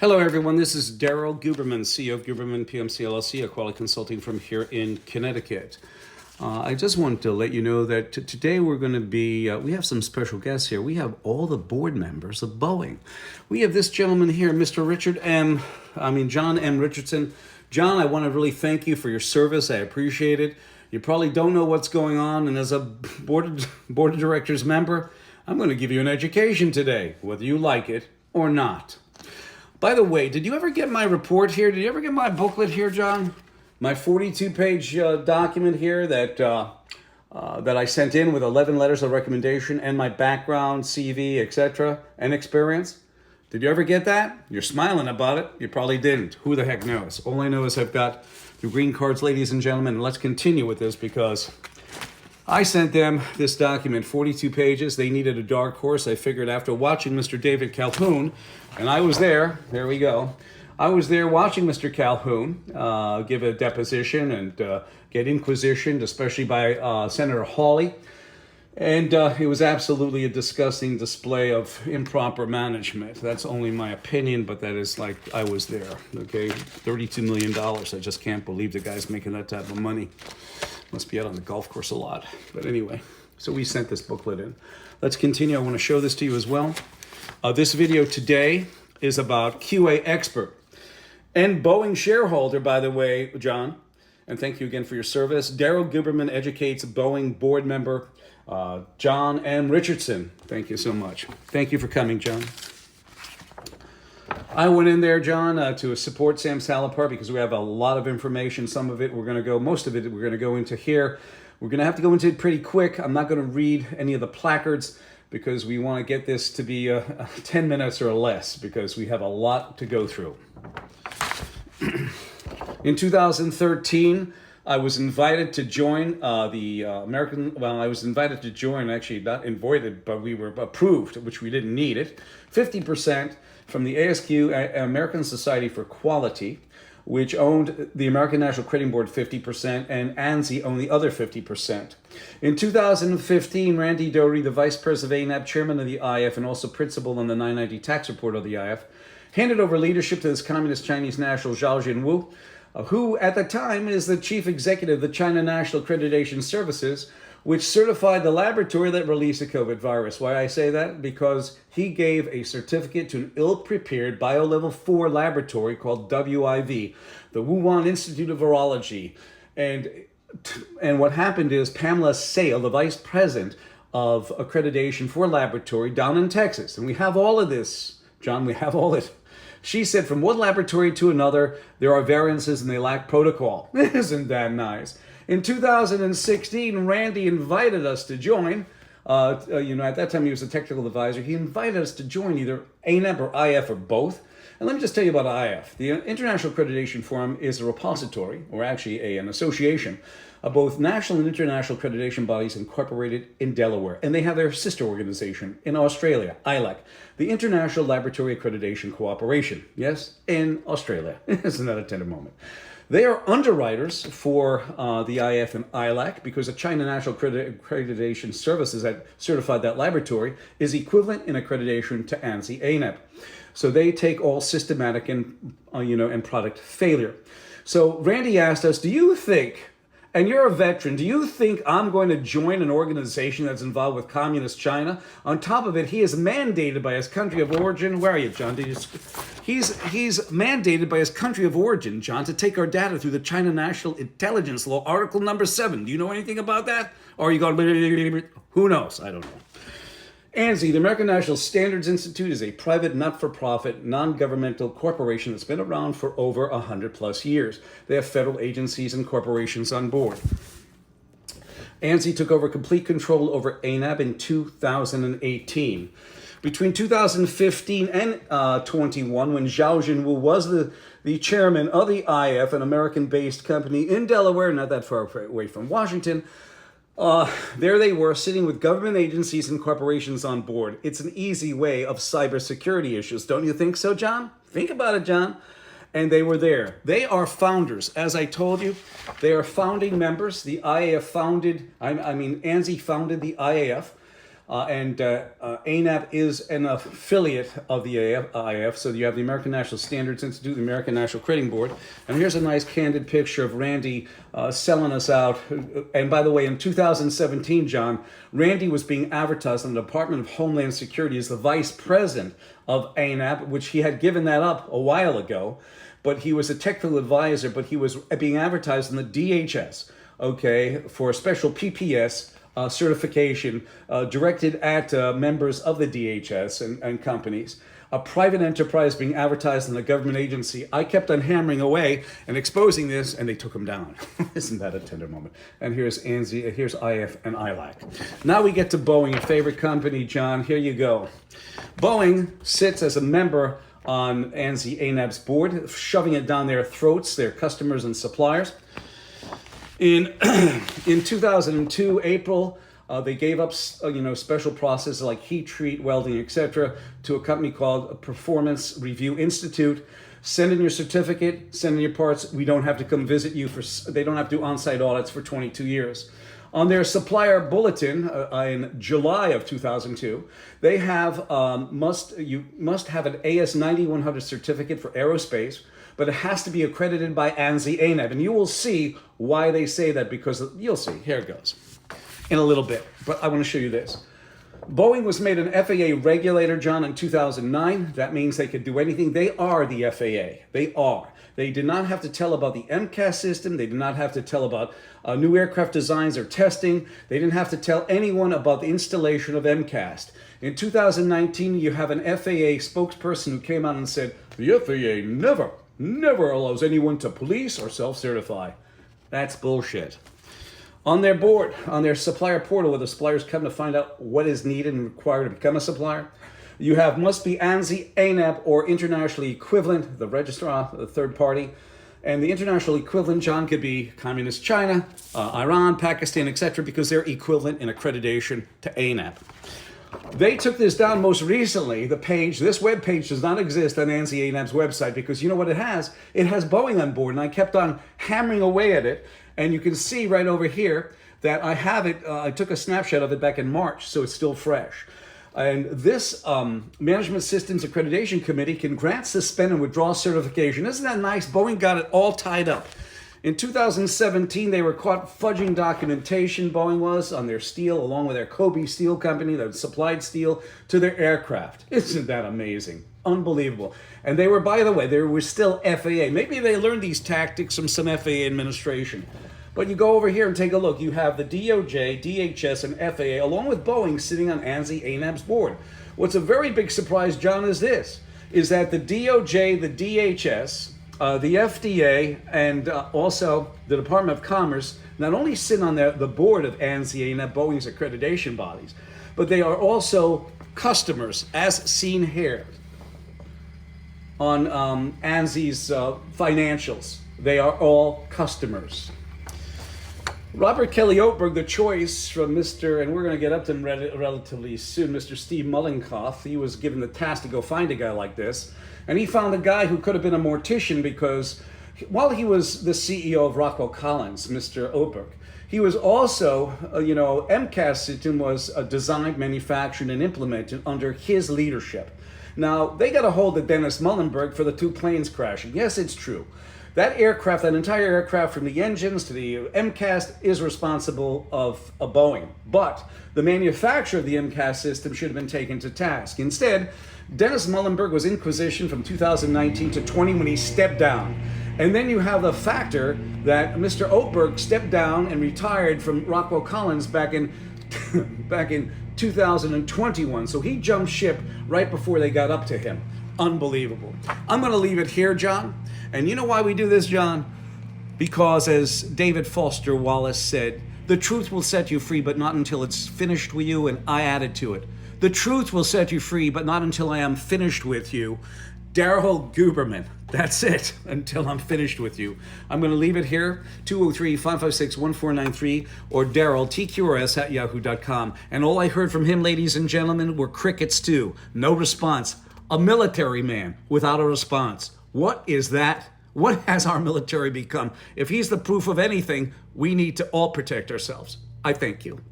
Hello, everyone. This is Daryl Guberman, CEO of Guberman PMC LLC, a quality consulting firm here in Connecticut. I just wanted to let you know that today we're going to be, we have some special guests here. We have all the board members of Boeing. We have this gentleman here, John M. Richardson. John, I want to really thank you for your service. I appreciate it. You probably don't know what's going on, and as a board of directors member, I'm going to give you an education today, whether you like it or not. By the way, did you ever get my report here? Did you ever get my booklet here, John? My 42-page document here that I sent in with 11 letters of recommendation and my background, CV, etc., and experience? Did you ever get that? You're smiling about it. You probably didn't. Who the heck knows? All I know is I've got the green cards, ladies and gentlemen, and let's continue with this because I sent them this document, 42 pages. They needed a dark horse. I figured after watching Mr. David Calhoun, and I was there we go. I was there watching Mr. Calhoun give a deposition and get inquisitioned, especially by Senator Hawley. And it was absolutely a disgusting display of improper management. That's only my opinion, but that is like I was there, okay? $32 million. I just can't believe the guy's making that type of money. Must be out on the golf course a lot. But anyway, so we sent this booklet in. Let's continue. I want to show this to you as well. This video today is about QA Expert and Boeing Shareholder, by the way, John. And thank you again for your service. Daryl Guberman educates Boeing board member John M.Richardson. Thank you so much. Thank you for coming, John. I went in there, John, to support Sam Salapar because we have a lot of information. Most of it we're going to go into here. We're going to have to go into it pretty quick. I'm not going to read any of the placards because we want to get this to be 10 minutes or less because we have a lot to go through. In 2013, I was invited to join I was invited to join, actually not invited, but we were approved, which we didn't need it, 50% from the ASQ, American Society for Quality, which owned the American National Crediting Board 50%, and ANSI owned the other 50%. In 2015, Randy Doherty, the Vice President of ANAB, Chairman of the IF, and also Principal on the 990 Tax Report of the IF, handed over leadership to this Communist Chinese national Zhao Jinwu, who at the time is the Chief Executive of the China National Accreditation Services, which certified the laboratory that released the COVID virus. Why I say that? Because he gave a certificate to an ill-prepared bio-level 4 laboratory called WIV, the Wuhan Institute of Virology. And what happened is Pamela Sale, the Vice President of Accreditation for Laboratory down in Texas, and we have all of this, John, we have all it. She said from one laboratory to another, there are variances and they lack protocol. Isn't that nice? In 2016, Randy invited us to join. At that time he was a technical advisor. He invited us to join either ANAB or IF or both. And let me just tell you about IF. The International Accreditation Forum is a repository, or actually an association, of both national and international accreditation bodies incorporated in Delaware. And they have their sister organization in Australia, ILAC, the International Laboratory Accreditation Cooperation. Yes, in Australia. Isn't that a tender moment? They are underwriters for the IF and ILAC because the China National Accreditation Services that certified that laboratory is equivalent in accreditation to ANSI ANAB. So they take all systematic and product failure. So Randy asked us, do you think, and you're a veteran, do you think I'm going to join an organization that's involved with communist China? On top of it, he is mandated by his country of origin. Where are you, John? He's mandated by his country of origin, John, to take our data through the China National Intelligence Law, Article number 7. Do you know anything about that? Or are you going, who knows? I don't know. ANSI, the American National Standards Institute, is a private, not-for-profit, non-governmental corporation that's been around for over 100 plus years. They have federal agencies and corporations on board. ANSI took over complete control over ANAB in 2018. Between 2015 and 21, when Zhao Jinwu was the chairman of the IF, an American-based company in Delaware, not that far away from Washington, there they were sitting with government agencies and corporations on board. It's an easy way of cybersecurity issues. Don't you think so, John? Think about it, John. And they were there. They are founders. As I told you, they are founding members. The IAF founded, ANSI founded the IAF. and ANAP is an affiliate of the IF. So you have the American National Standards Institute, the American National Crediting Board. And here's a nice candid picture of Randy selling us out. And by the way, in 2017, John, Randy was being advertised in the Department of Homeland Security as the vice president of ANAP, which he had given that up a while ago. But he was a technical advisor, but he was being advertised in the DHS, okay, for a special PPS certification directed at members of the DHS and companies. A private enterprise being advertised in a government agency. I kept on hammering away and exposing this, and they took him down. Isn't that a tender moment? And here's ANSI, here's IF and ILAC. Now we get to Boeing, your favorite company, John. Here you go. Boeing sits as a member on ANSI ANAP's board, shoving it down their throats, their customers and suppliers. In 2002, April, they gave up special processes like heat treat, welding, etc. to a company called Performance Review Institute. Send in your certificate, send in your parts. We don't have to come visit you they don't have to do on-site audits for 22 years. On their supplier bulletin in July of 2002, they have you must have an AS 9100 certificate for aerospace, but it has to be accredited by ANSI ANAP. And you will see why they say that, because you'll see. Here it goes in a little bit. But I want to show you this. Boeing was made an FAA regulator, John, in 2009. That means they could do anything. They are the FAA. They are. They did not have to tell about the MCAS system. They did not have to tell about new aircraft designs or testing. They didn't have to tell anyone about the installation of MCAS. In 2019, you have an FAA spokesperson who came out and said, the FAA never allows anyone to police or self-certify. That's bullshit. On their board, on their supplier portal, where the suppliers come to find out what is needed and required to become a supplier, you have must be ANSI, ANAP, or internationally equivalent, the registrar, the third party. And the international equivalent, John, could be Communist China, Iran, Pakistan, etc., because they're equivalent in accreditation to ANAP. They took this down most recently. This web page does not exist on ANSI ANAP's website, because you know what it has? It has Boeing on board, and I kept on hammering away at it. And you can see right over here that I have it, I took a snapshot of it back in March, so it's still fresh. And this Management Systems Accreditation Committee can grant, suspend, and withdraw certification. Isn't that nice? Boeing got it all tied up. In 2017, they were caught fudging documentation, Boeing was, on their steel, along with their Kobe Steel Company that supplied steel to their aircraft. Isn't that amazing? Unbelievable. And they were, by the way, they were still FAA. Maybe they learned these tactics from some FAA administration. But you go over here and take a look. You have the DOJ, DHS, and FAA, along with Boeing, sitting on ANSI ANAP's board. What's a very big surprise, John, is that the DOJ, the DHS, the FDA, and also the Department of Commerce not only sit on the board of ANSI ANAP, Boeing's accreditation bodies, but they are also customers, as seen here on ANSI's financials. They are all customers. Robert Kelly Oatberg, the choice from Mr., and we're going to get up to him relatively soon, Mr. Steve Mullenkoff. He was given the task to go find a guy like this. And he found a guy who could have been a mortician, because while he was the CEO of Rockwell Collins, Mr. Oatberg, he was also, MCAS system was designed, manufactured, and implemented under his leadership. Now, they got a hold of Dennis Mullenberg for the two planes crashing. Yes, it's true. That aircraft, that entire aircraft, from the engines to the MCAS, is responsible of a Boeing. But the manufacturer of the MCAS system should have been taken to task. Instead, Dennis Mullenberg was in position from 2019 to 20 when he stepped down. And then you have the factor that Mr. Oatberg stepped down and retired from Rockwell Collins back in 2021. So he jumped ship right before they got up to him. Unbelievable. I'm going to leave it here, John. And you know why we do this, John? Because, as David Foster Wallace said, the truth will set you free, but not until it's finished with you, and I added to it. The truth will set you free, but not until I am finished with you. Daryl Guberman. That's it, until I'm finished with you. I'm going to leave it here, 203-556-1493, or Daryl, tqrs@yahoo.com. And all I heard from him, ladies and gentlemen, were crickets too. No response. A military man without a response. What is that? What has our military become? If he's the proof of anything, we need to all protect ourselves. I thank you.